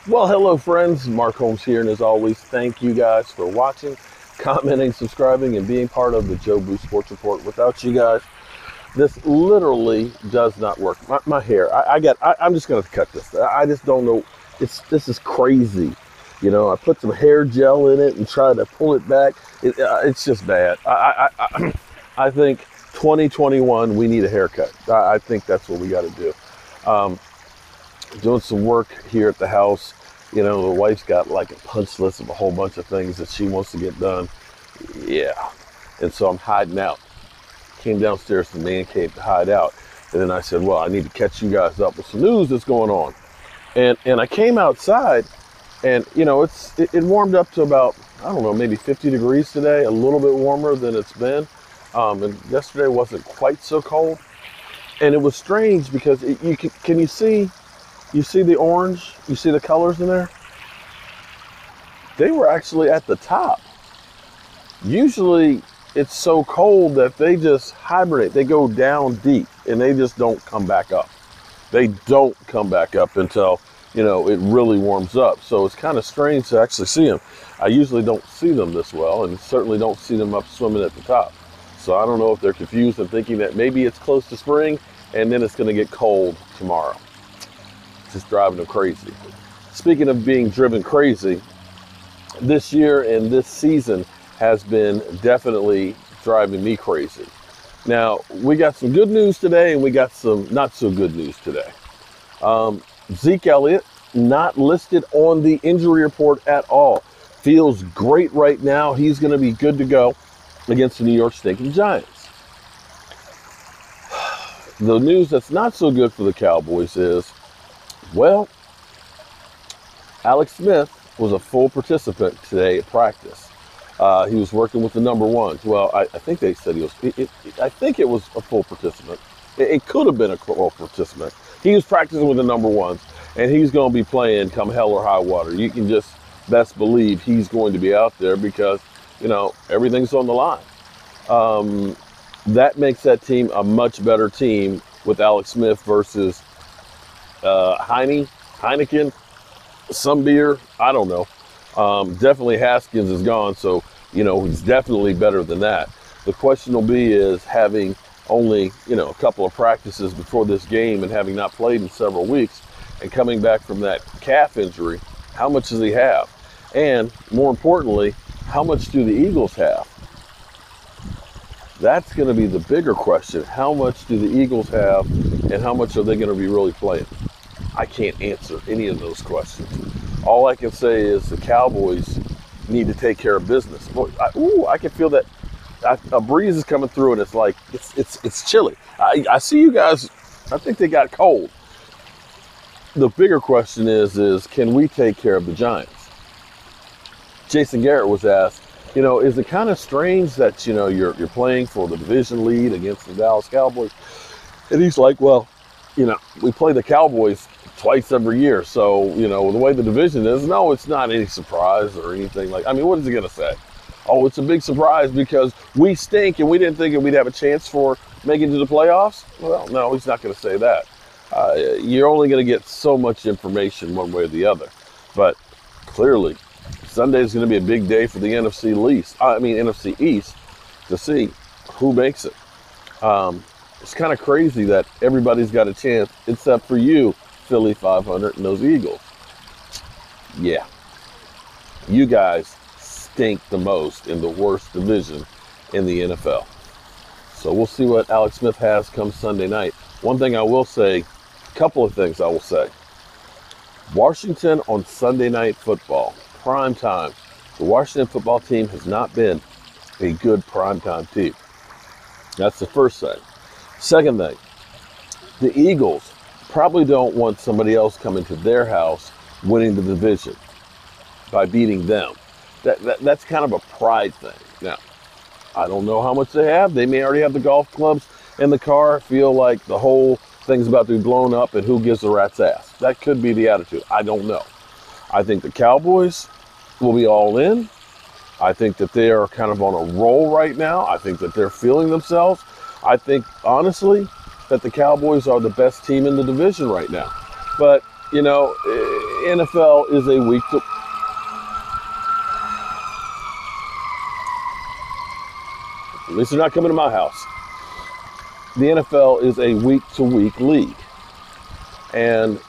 Well, hello, friends. Mark Holmes here, and as always, thank you guys for watching, commenting, subscribing, and being part of the Joe Boo Sports Report. Without you guys, this literally does not work. My hair, I'm just going to cut this. I just don't know. This is crazy. You know, I put some hair gel in it and try to pull it back. It's just bad. I think 2021, we need a haircut. I think that's what we got to do. Doing some work here at the house. You know, the wife's got like a punch list of a whole bunch of things that she wants to get done. Yeah. And so I'm hiding out. Came downstairs to the man cave to hide out. And then I said, well, I need to catch you guys up with some news that's going on. And I came outside and, you know, it warmed up to about, I don't know, maybe 50 degrees today, a little bit warmer than it's been. And yesterday wasn't quite so cold. And it was strange because can you see the orange? You see the colors in there? They were actually at the top. Usually it's so cold that they just hibernate. They go down deep and they just don't come back up. They don't come back up until, you know, it really warms up. So it's kind of strange to actually see them. I usually don't see them this well, and certainly don't see them up swimming at the top. So I don't know if they're confused and thinking that maybe it's close to spring and then it's going to get cold tomorrow. Just driving them crazy. Speaking of being driven crazy, this year and this season has been definitely driving me crazy. Now, we got some good news today and we got some not so good news today. Zeke Elliott, not listed on the injury report at all. Feels great right now. He's going to be good to go against the New York Stinking Giants. The news that's not so good for the Cowboys is, well, Alex Smith was a full participant today at practice. He was working with the number ones. Well, I think they said he was. I think it was a full participant. It could have been a full participant. He was practicing with the number ones, and he's going to be playing come hell or high water. You can just best believe he's going to be out there because, you know, everything's on the line. That makes that team a much better team with Alex Smith versus Heineken, some beer, I don't know. Definitely Haskins is gone, so, you know, he's definitely better than that. The question will be is having only, you know, a couple of practices before this game and having not played in several weeks and coming back from that calf injury, how much does he have? And more importantly, how much do the Eagles have? That's going to be the bigger question. How much do the Eagles have and how much are they going to be really playing? I can't answer any of those questions. All I can say is the Cowboys need to take care of business. I can feel that a breeze is coming through, and it's like it's chilly. I see you guys. I think they got cold. The bigger question is can we take care of the Giants? Jason Garrett was asked, you know, is it kind of strange that, you know, you're playing for the division lead against the Dallas Cowboys? And he's like, well, you know, we play the Cowboys twice every year. So, you know, the way the division is, no, it's not any surprise or anything like, I mean, what is he going to say? Oh, it's a big surprise because we stink and we didn't think we'd have a chance for making it to the playoffs? Well, no, he's not going to say that. You're only going to get so much information one way or the other. But clearly, Sunday is going to be a big day for the NFC East to see who makes it. It's kind of crazy that everybody's got a chance except for you, Philly 500 and those Eagles. Yeah. You guys stink the most in the worst division in the NFL. So we'll see what Alex Smith has come Sunday night. One thing I will say, a couple of things I will say. Washington on Sunday Night Football, prime time. The Washington football team has not been a good primetime team. That's the first thing. Second thing, the Eagles probably don't want somebody else coming to their house winning the division by beating them. That's kind of a pride thing. Now, I don't know how much they have. They may already have the golf clubs in the car, feel like the whole thing's about to be blown up and who gives a rat's ass. That could be the attitude. I don't know. I think the Cowboys will be all in. I think that they are kind of on a roll right now. I think that they're feeling themselves. I think, honestly, that the Cowboys are the best team in the division right now. But, you know, NFL is a week to. At least they're not coming to my house. The NFL is a week-to-week league. And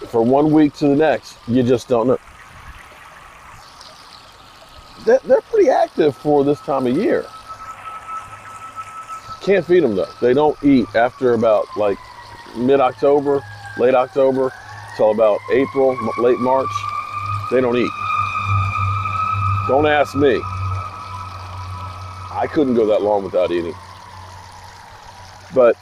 from one week to the next, you just don't know. They're pretty active for this time of year. Can't feed them, though. They don't eat after about like mid-October, late October, till about April, late March. They don't eat. Don't ask me. I couldn't go that long without eating. But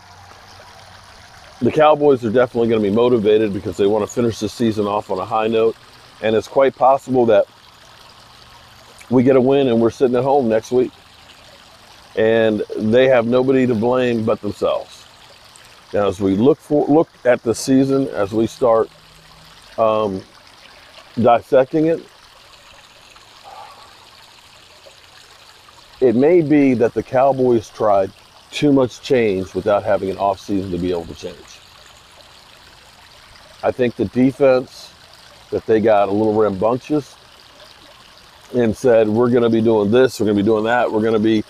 the Cowboys are definitely going to be motivated because they want to finish the season off on a high note. And it's quite possible that we get a win and we're sitting at home next week. And they have nobody to blame but themselves. Now, as we look at the season, as we start dissecting it, it may be that the Cowboys tried too much change without having an offseason to be able to change. I think the defense, that they got a little rambunctious and said, we're going to be doing this, we're going to be doing that, we're going to be,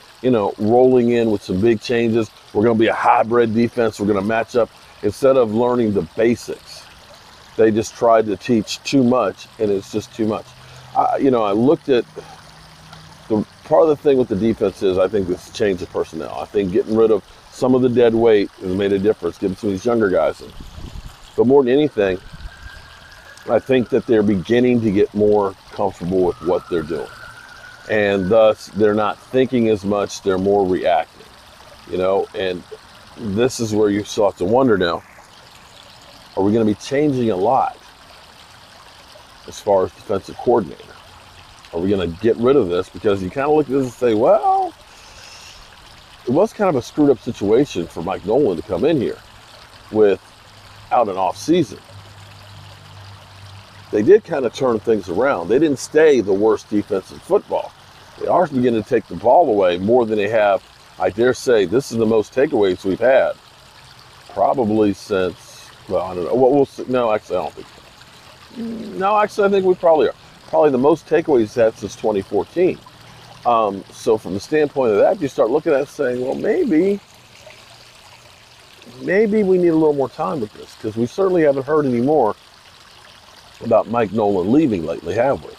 rolling in with some big changes. We're going to be a hybrid defense. We're going to match up. Instead of learning the basics, they just tried to teach too much, and it's just too much. I looked at the part of the thing with the defense is I think this change of personnel. I think getting rid of some of the dead weight has made a difference, getting some of these younger guys in. But more than anything, I think that they're beginning to get more comfortable with what they're doing. And thus, they're not thinking as much, they're more reacting, and this is where you start to wonder now, are we going to be changing a lot as far as defensive coordinator? Are we going to get rid of this? Because you kind of look at this and say, well, it was kind of a screwed up situation for Mike Nolan to come in here without an off season. They did kind of turn things around. They didn't stay the worst defense in football. They are beginning to take the ball away more than they have. I dare say this is the most takeaways we've had probably since, well, I don't know. We'll see. No, actually, I don't think so. No, actually, I think we probably are. Probably the most takeaways we've had since 2014. So from the standpoint of that, you start looking at it saying, well, maybe we need a little more time with this, because we certainly haven't heard any more about Mike Nolan leaving lately, have we?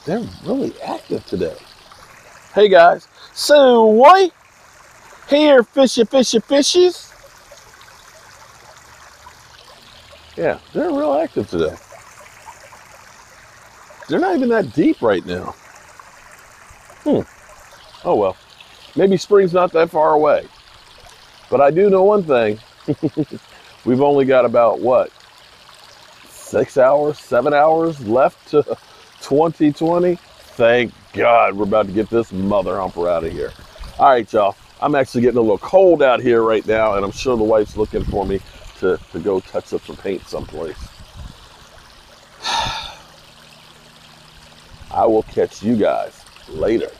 They're really active today. Hey guys, so what? Here, fishes. Yeah, they're real active today. They're not even that deep right now. Oh well, maybe spring's not that far away. But I do know one thing. We've only got about, 7 hours left to 2020. Thank God we're about to get this mother humper out of here. All right, y'all. I'm actually getting a little cold out here right now, and I'm sure the wife's looking for me to go touch up some paint someplace. I will catch you guys later.